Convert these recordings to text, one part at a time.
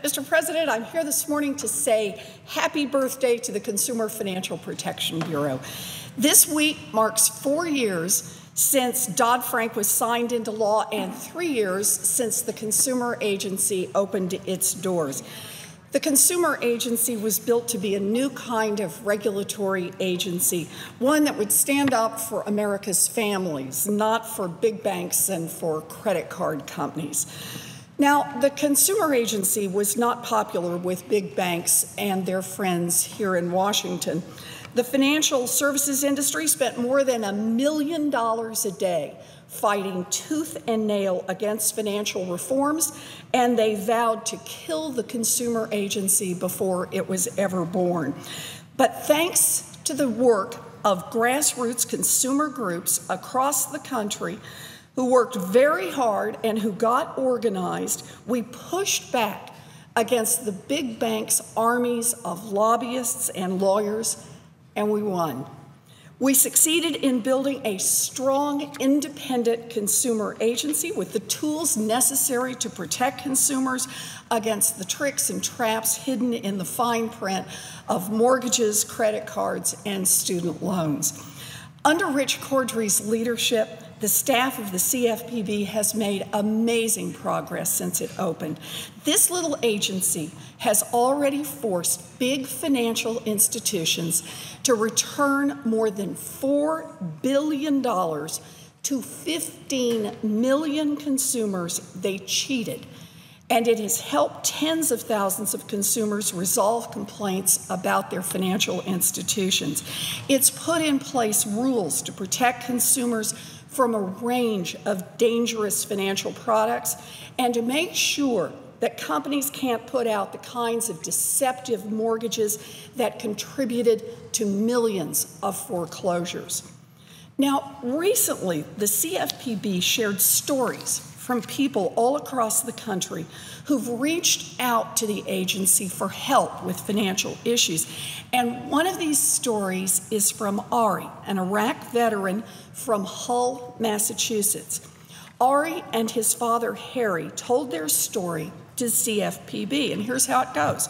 Mr. President, I'm here this morning to say happy birthday to the Consumer Financial Protection Bureau. This week marks 4 years since Dodd-Frank was signed into law and 3 years since the Consumer Agency opened its doors. The Consumer Agency was built to be a new kind of regulatory agency, one that would stand up for America's families, not for big banks and for credit card companies. Now, the Consumer Agency was not popular with big banks and their friends here in Washington. The financial services industry spent more than $1 million a day fighting tooth and nail against financial reforms, and they vowed to kill the Consumer Agency before it was ever born. But thanks to the work of grassroots consumer groups across the country who worked very hard and who got organized, we pushed back against the big banks' armies of lobbyists and lawyers, and we won. We succeeded in building a strong, independent consumer agency with the tools necessary to protect consumers against the tricks and traps hidden in the fine print of mortgages, credit cards, and student loans. Under Rich Cordry's leadership, the staff of the CFPB has made amazing progress since it opened. This little agency has already forced big financial institutions to return more than $4 billion to 15 million consumers they cheated. And it has helped tens of thousands of consumers resolve complaints about their financial institutions. It's put in place rules to protect consumers from a range of dangerous financial products and to make sure that companies can't put out the kinds of deceptive mortgages that contributed to millions of foreclosures. Now, recently, the CFPB shared stories from people all across the country who've reached out to the agency for help with financial issues. And one of these stories is from Ari, an Iraq veteran from Hull, Massachusetts. Ari and his father, Harry, told their story to CFPB, and here's how it goes.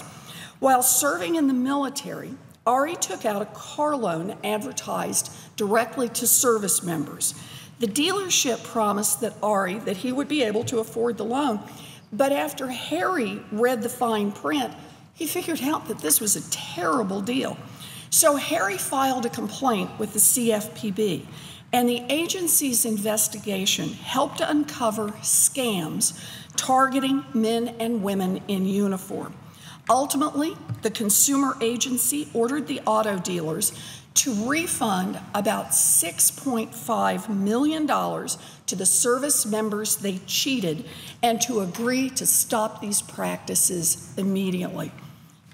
While serving in the military, Ari took out a car loan advertised directly to service members. The dealership promised that Ari that he would be able to afford the loan, but after Harry read the fine print, he figured out that this was a terrible deal. So Harry filed a complaint with the CFPB, and the agency's investigation helped uncover scams targeting men and women in uniform. Ultimately, the Consumer Agency ordered the auto dealers to refund about $6.5 million to the service members they cheated and to agree to stop these practices immediately.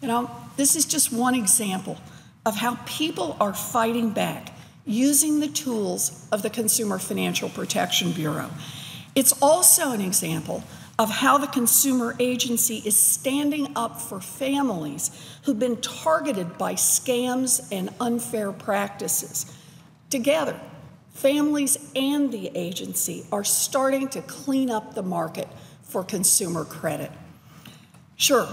You know, this is just one example of how people are fighting back using the tools of the Consumer Financial Protection Bureau. It's also an example of how the Consumer Agency is standing up for families who've been targeted by scams and unfair practices. Together, families and the agency are starting to clean up the market for consumer credit. Sure,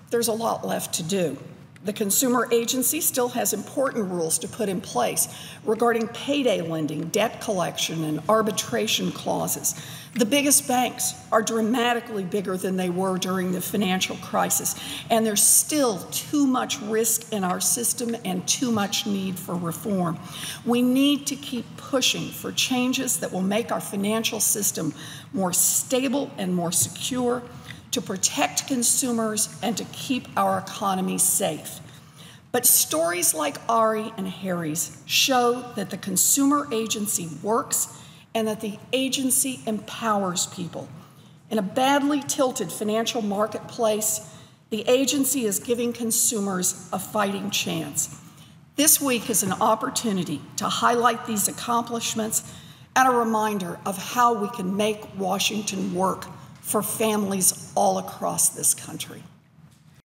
there's a lot left to do. The Consumer Agency still has important rules to put in place regarding payday lending, debt collection, and arbitration clauses. The biggest banks are dramatically bigger than they were during the financial crisis, and there's still too much risk in our system and too much need for reform. We need to keep pushing for changes that will make our financial system more stable and more secure, to protect consumers and to keep our economy safe. But stories like Ari and Harry's show that the Consumer Agency works and that the agency empowers people. In a badly tilted financial marketplace, the agency is giving consumers a fighting chance. This week is an opportunity to highlight these accomplishments and a reminder of how we can make Washington work for families all across this country.